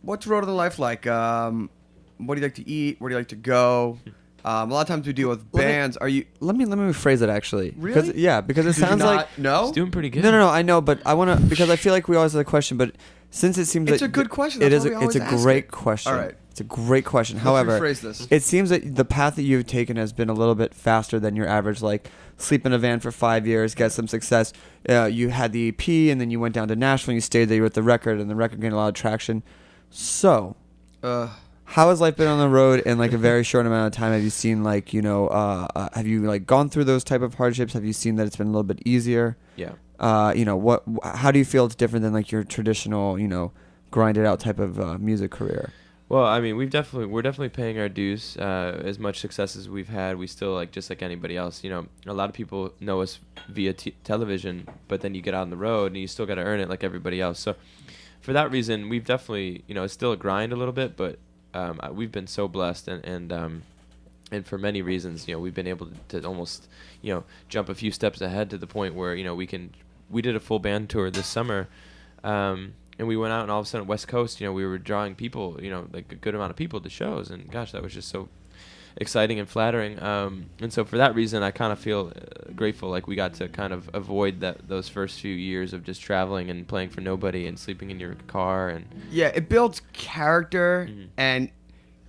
what's road of the life like? What do you like to eat? Where do you like to go? A lot of times we deal with bands. Let me rephrase it actually. Really? Because it Did you sounds not like know? It's doing pretty good. No, I know, but I want to because I feel like we always have the question, but since it seems It's like a good question. it That's is. why we It's a always ask great it. question. All right. It's a great question. Let's However, rephrase this. it seems that the path that you've taken has been a little bit faster than your average. Like sleep in a van for 5 years, get some success. You had the EP, and then you went down to Nashville. and You stayed there with the record, and the record gained a lot of traction. So, how has life been on the road in like a very short amount of time? Have you seen like have you like gone through those type of hardships? Have you seen that it's been a little bit easier? Yeah. How do you feel it's different than like your traditional grinded out type of music career? Well, I mean, we're definitely paying our dues. As much success as we've had, we still just like anybody else. A lot of people know us via television, but then you get out on the road and you still got to earn it like everybody else. So, for that reason, we've definitely, it's still a grind a little bit, but we've been so blessed and for many reasons, we've been able to almost, jump a few steps ahead to the point where we did a full band tour this summer. And we went out and all of a sudden West Coast, we were drawing people, like a good amount of people to shows. And gosh, that was just so exciting and flattering. And so for that reason, I kind of feel grateful. Like we got to kind of avoid those first few years of just traveling and playing for nobody and sleeping in your car. And yeah, it builds character. And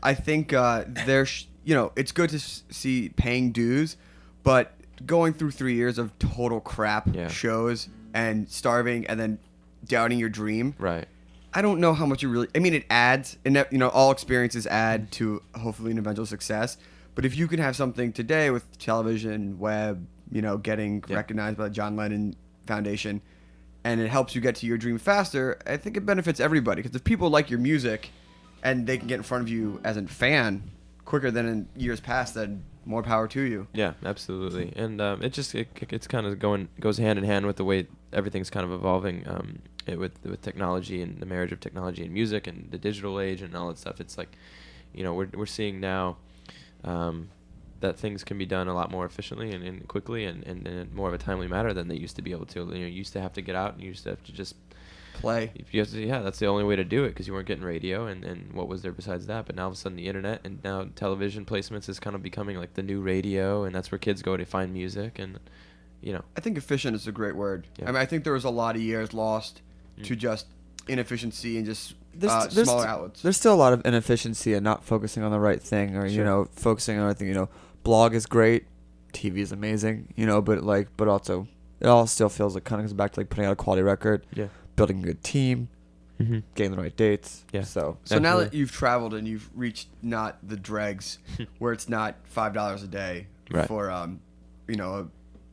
I think it's good to see paying dues, but going through 3 years of total crap shows and starving and then doubting your dream. Right. I don't know how much it adds, and all experiences add to hopefully an eventual success. But if you can have something today with television, web, getting recognized by the John Lennon Foundation, and it helps you get to your dream faster, I think it benefits everybody. Because if people like your music and they can get in front of you as a fan quicker than in years past, then more power to you. Yeah, absolutely. And it's kind of goes hand in hand with the way everything's kind of evolving with technology and the marriage of technology and music and the digital age and all that stuff. It's like, we're seeing now that things can be done a lot more efficiently and quickly and in more of a timely manner than they used to be able to. You used to have to get out and you used to have to just play. That's the only way to do it because you weren't getting radio and what was there besides that? But now all of a sudden the internet and now television placements is kind of becoming like the new radio, and that's where kids go to find music. And I think efficient is a great word. Yeah. I mean, I think there was a lot of years lost to just inefficiency and just smaller outlets. There's still a lot of inefficiency and not focusing on the right thing, or focusing on everything. Blog is great, TV is amazing, but also it all still feels like kind of comes back to like putting out a quality record, building a good team, getting the right dates. Yeah. So now that you've traveled and you've reached not the dregs, where it's not $5 a day for a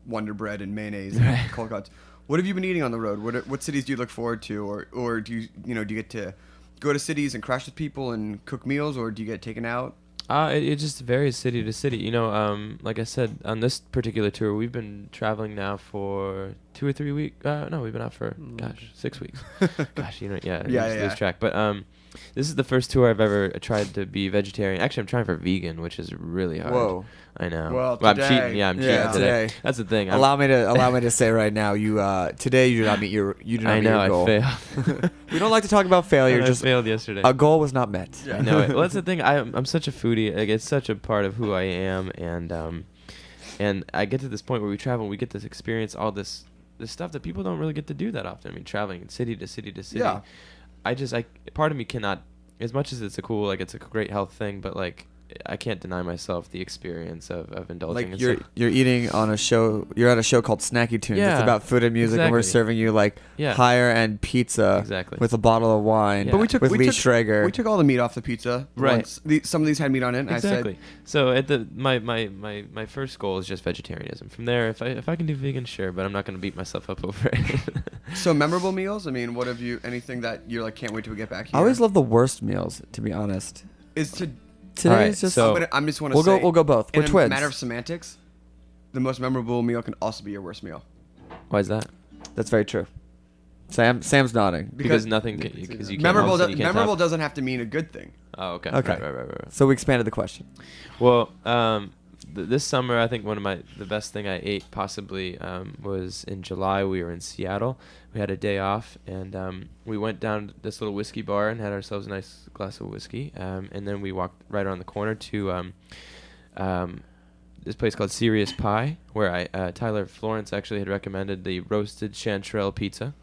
Wonder Bread and mayonnaise and cold cuts. What have you been eating on the road? What cities do you look forward to, or do you get to go to cities and crash with people and cook meals, or do you get taken out? It just varies city to city. Like I said, on this particular tour, we've been traveling now for 2 or 3 weeks. No, we've been out for 6 weeks. Gosh, lose track. But this is the first tour I've ever tried to be vegetarian. Actually, I'm trying for vegan, which is really hard. Whoa. I know. Well, I'm cheating. Yeah, I'm cheating today. That's the thing. Allow me to say right now, today you did not meet your goal. I failed. We don't like to talk about failure. I failed yesterday. A goal was not met. I know it. Well, that's the thing. I'm such a foodie. Like, it's such a part of who I am, and I get to this point where we travel, and we get to experience all this stuff that people don't really get to do that often. I mean, traveling city to city to city. Yeah. Part of me cannot, as much as it's a great health thing, but like I can't deny myself the experience of indulging. Like you're eating on a show. You're at a show called Snacky Tunes. Yeah, it's about food and music, and we're serving you higher end pizza with a bottle of wine. Yeah. But we took Schrager. We took all the meat off the pizza. Right. Some of these had meat on it. And exactly. I said, so at my first goal is just vegetarianism. From there, if I can do vegan, sure, but I'm not going to beat myself up over it. So memorable meals. I mean, what have you? Anything that you're like can't wait to get back here? I always love the worst meals, to be honest. Today is just. So I'm just want to say we'll go both. We're twins. In a matter of semantics, the most memorable meal can also be your worst meal. Why is that? That's very true. Sam's nodding because nothing. Because you can't. Memorable doesn't have to mean a good thing. Oh, okay. Okay. Right. So we expanded the question. Well, this summer I think the best thing I ate possibly was in July. We were in Seattle. We had a day off, and we went down to this little whiskey bar and had ourselves a nice glass of whiskey. And then we walked right around the corner to this place called Serious Pie, where Tyler Florence actually had recommended the roasted chanterelle pizza.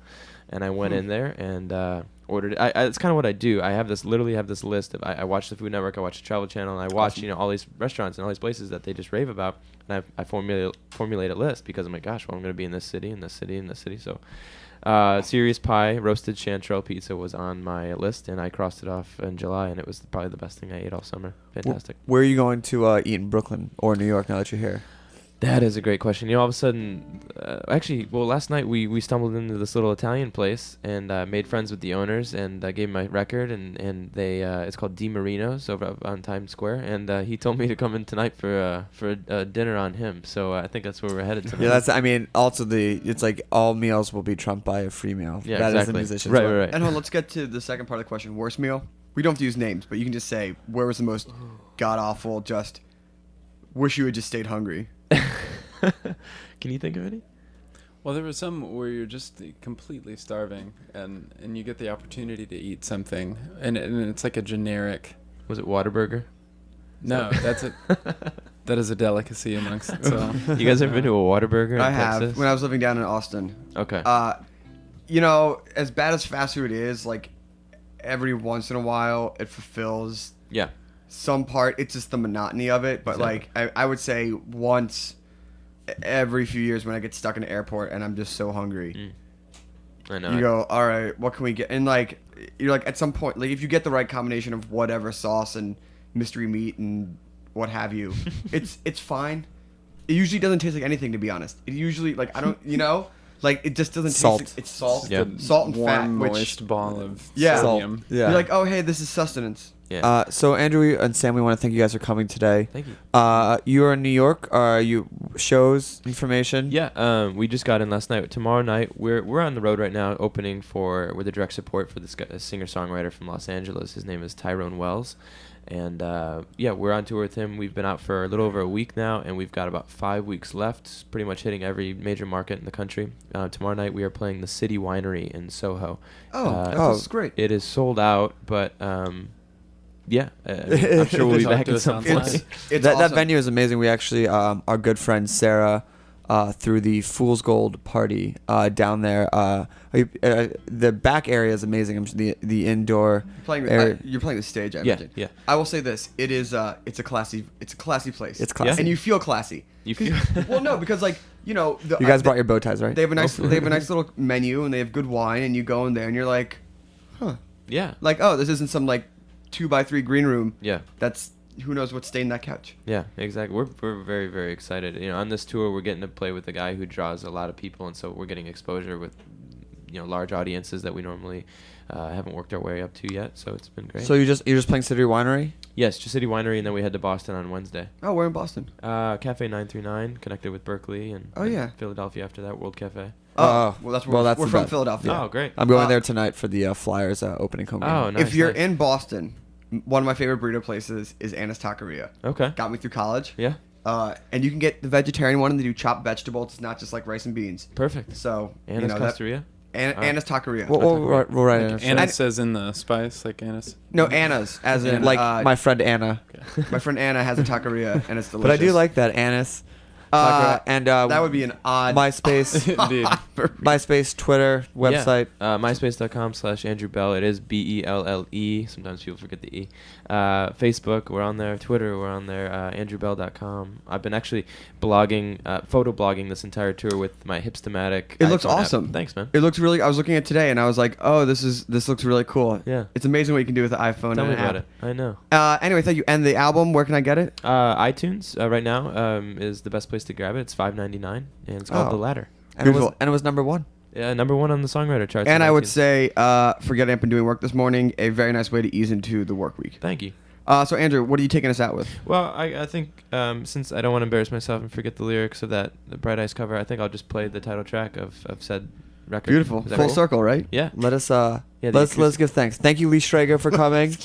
And I went in there and ordered it. It's kind of what I do. I literally have this list of. I watch the Food Network, I watch the Travel Channel, and I watch all these restaurants and all these places that they just rave about. And I formulate a list because I'm like, gosh, well, I'm going to be in this city, in this city, in this city. So, Serious Pie roasted chanterelle pizza was on my list, and I crossed it off in July, and it was probably the best thing I ate all summer. Fantastic. Where are you going to eat in Brooklyn or New York now that you're here? That is a great question. All of a sudden, last night we stumbled into this little Italian place and made friends with the owners, and I gave him my record, and they it's called Di Marino's over on Times Square, and he told me to come in tonight for a dinner on him. So I think that's where we're headed tonight. Yeah, also it's like all meals will be trumped by a free meal. Yeah, that exactly. Is the musician's right. And let's get to the second part of the question. Worst meal? We don't have to use names, but you can just say where was the most god awful. Just wish you had just stayed hungry. Can you think of any? Well, there was some where you're just completely starving, and you get the opportunity to eat something, and it's like a generic. Was it Whataburger? No, that is a delicacy amongst itself. You guys ever been to a Whataburger? I have when I was living down in Austin. Okay. As bad as fast food is, like every once in a while, it fulfills. Yeah. Some part, it's just the monotony of it, but exactly. I would say once every few years when I get stuck in an airport and I'm just so hungry. I know. You go, all right, what can we get? And like, you're like at some point, like if you get the right combination of whatever sauce and mystery meat and what have you, it's fine. It usually doesn't taste like anything, to be honest. It usually like like it just doesn't salt. taste like, it's salt. Yeah. Salt and fat, moist ball of sodium. Yeah. You're like, oh hey, this is sustenance. Yeah. So Andrew and Sam, we want to thank you guys for coming today. Thank you. You're in New York. Are you shows information? Yeah. We just got in last night. Tomorrow night, we're on the road right now, opening with the direct support for this guy, a singer-songwriter from Los Angeles. His name is Tyrone Wells, and we're on tour with him. We've been out for a little over a week now, and we've got about 5 weeks left. Pretty much hitting every major market in the country. Tomorrow night, we are playing the City Winery in Soho. That's great. It is sold out, but. I'm sure we'll be back at some point. It's that awesome. venue is amazing. We actually, our good friend Sarah, through the Fool's Gold party down there. The back area is amazing. The indoor area. You're playing the stage, I Yeah, imagine. yeah. I will say this: it's a classy place. It's classy. and you feel classy. You feel Well, no, because like you guys brought your bow ties, right? They have a nice little menu, and they have good wine, and you go in there, and you're like, huh, yeah, like oh, this isn't some like 2x3 green room. yeah. That's who knows what's stained that couch. Yeah, exactly. We're very, very excited. You know, on this tour, we're getting to play with a guy who draws a lot of people, and so we're getting exposure with, large audiences that we normally haven't worked our way up to yet. So it's been great. So you're just playing City Winery? Yes, just City Winery, and then we head to Boston on Wednesday. Oh, we're in Boston. Cafe 939, connected with Berkeley, and Oh, yeah. Philadelphia after that, World Cafe. Well, that's where that's we're the from best. Philadelphia. Oh, great. I'm going Uh, there tonight for the Flyers opening home game. Oh, nice. If you're nice. in Boston, one of my favorite burrito places is Anna's Taqueria. Okay. Got me through college. Yeah. And you can get the vegetarian one, and they do chopped vegetables. It's not just like rice and beans. Perfect. So Anna's Costeria? Anna's Taqueria. We'll write it. Anna says in the spice, like Anna's. No, Anna's, as in Like my friend Anna. my friend Anna has a taqueria, and it's delicious. But I do like that, Annis. And that would be an odd MySpace, Indeed. MySpace, Twitter, website. Yeah. MySpace.com/Andrew Belle. It is BELLE. Sometimes people forget the E. Facebook, we're on there. Twitter, we're on there. AndrewBell.com. I've been actually blogging, photo blogging this entire tour with my Hipstamatic. It looks iPhone app. awesome. Thanks, man. It looks really. I was looking at it today, and I was like, "Oh, this looks really cool." Yeah. It's amazing what you can do with the iPhone. Tell and me an about app. it. I know. Anyway, thank you. And the album, where can I get it? iTunes right now is the best place to grab it. It's $5.99, and it's called Oh. The Ladder. And Beautiful. it was number one. Yeah, number one on the songwriter charts. And on I would iTunes. say, for getting up and doing work this morning, a very nice way to ease into the work week. Thank you. So Andrew, what are you taking us out with? Well, I think since I don't want to embarrass myself and forget the lyrics of the Bright Eyes cover, I think I'll just play the title track of said record. Beautiful, Is that full cool? circle, right? Yeah. Let us the let's acoustic. give thanks. Thank you, Lee Schrager, for coming.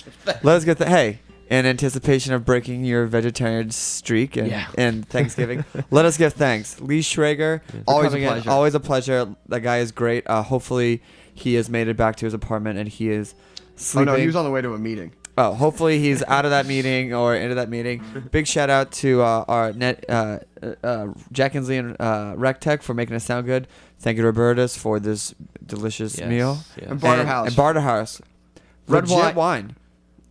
Let's get hey. In anticipation of breaking your vegetarian streak and Thanksgiving, let us give thanks. Lee Schrager, for Always a coming in. pleasure. Always a pleasure. That guy is great. Hopefully, he has made it back to his apartment and he is Oh sleeping. no, he was on the way to a meeting. Oh, hopefully he's out of that meeting or into that meeting. Big shout out to our Jack Inslee and RecTech for making us sound good. Thank you to Robertus for this delicious Yes, meal. yes. And Barter House. And Barter House. Red Legit wine. wine.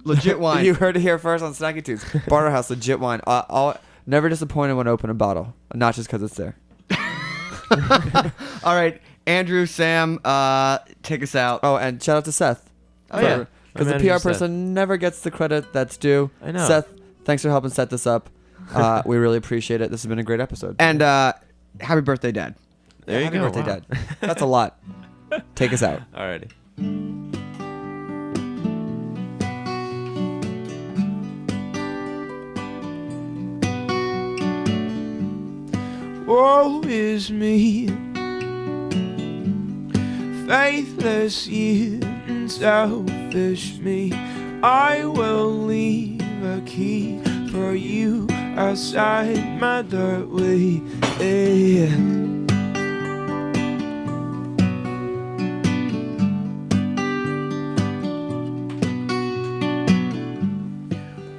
Legit wine. You heard it here first on Snacky Tunes. Barter House, legit wine. Never disappointed when I open a bottle. Not just because it's there. All right, Andrew, Sam, take us out. Oh, and shout out to Seth. Oh, yeah. Because Our the manager, PR person never gets the credit that's due. I know. Seth, thanks for helping set this up. We really appreciate it. This has been a great episode. And happy birthday, Dad. There you Happy go. birthday, Wow. Dad. That's a lot. Take us out. Alrighty. Woe is me, faithless you and selfish me. I will leave a key for you outside my doorway.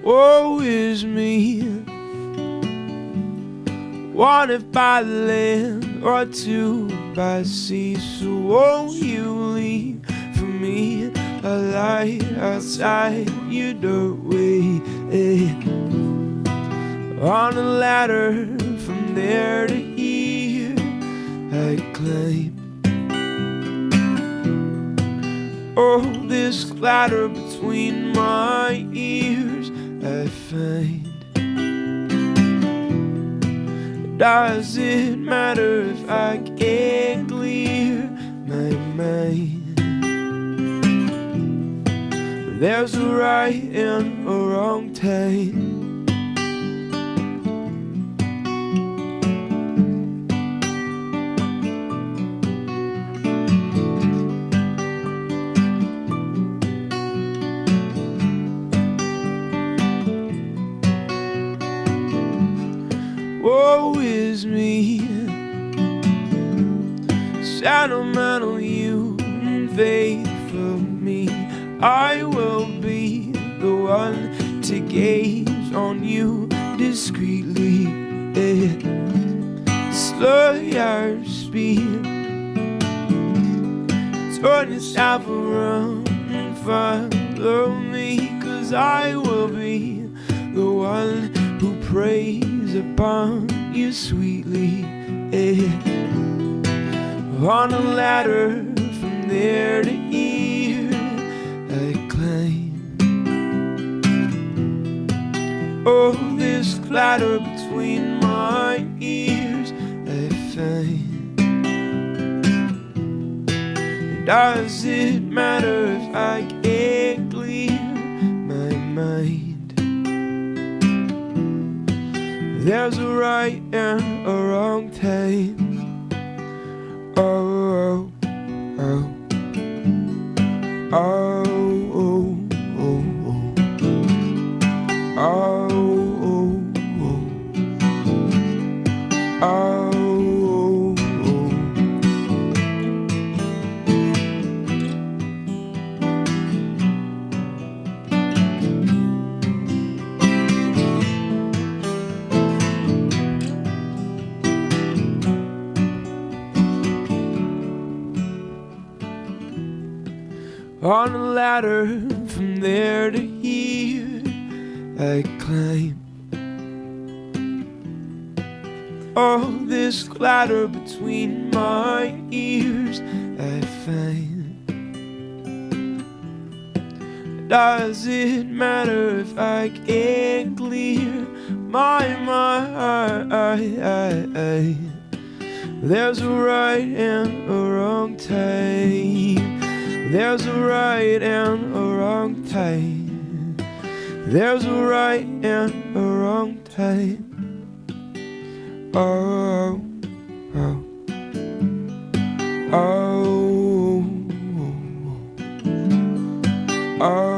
Woe is me, wanted by the land or two by sea. So won't you leave for me a light outside your doorway? On a ladder from there to here I climb. Oh, this clatter between my ears I find. Does it matter if I can't clear my mind? There's a right and a wrong time. Woe is me, sentimental you and faithful me. I will be the one to gaze on you discreetly. slow your speed. Turn yourself around and follow me, 'cause I will be the one who preys upon you sweetly. On a ladder from there to here I climb. Oh, this clatter between my ears I find. Does it matter if I can't clear my mind? There's a right and a wrong time. Oh, oh, oh, oh, oh, oh, oh, oh, oh, oh. On a ladder from there to here I climb. Oh, this clatter between my ears I find. Does it matter if I can't clear my mind? There's a right and a wrong time. There's a right and a wrong time. There's a right and a wrong time. Oh, oh, oh, oh, oh.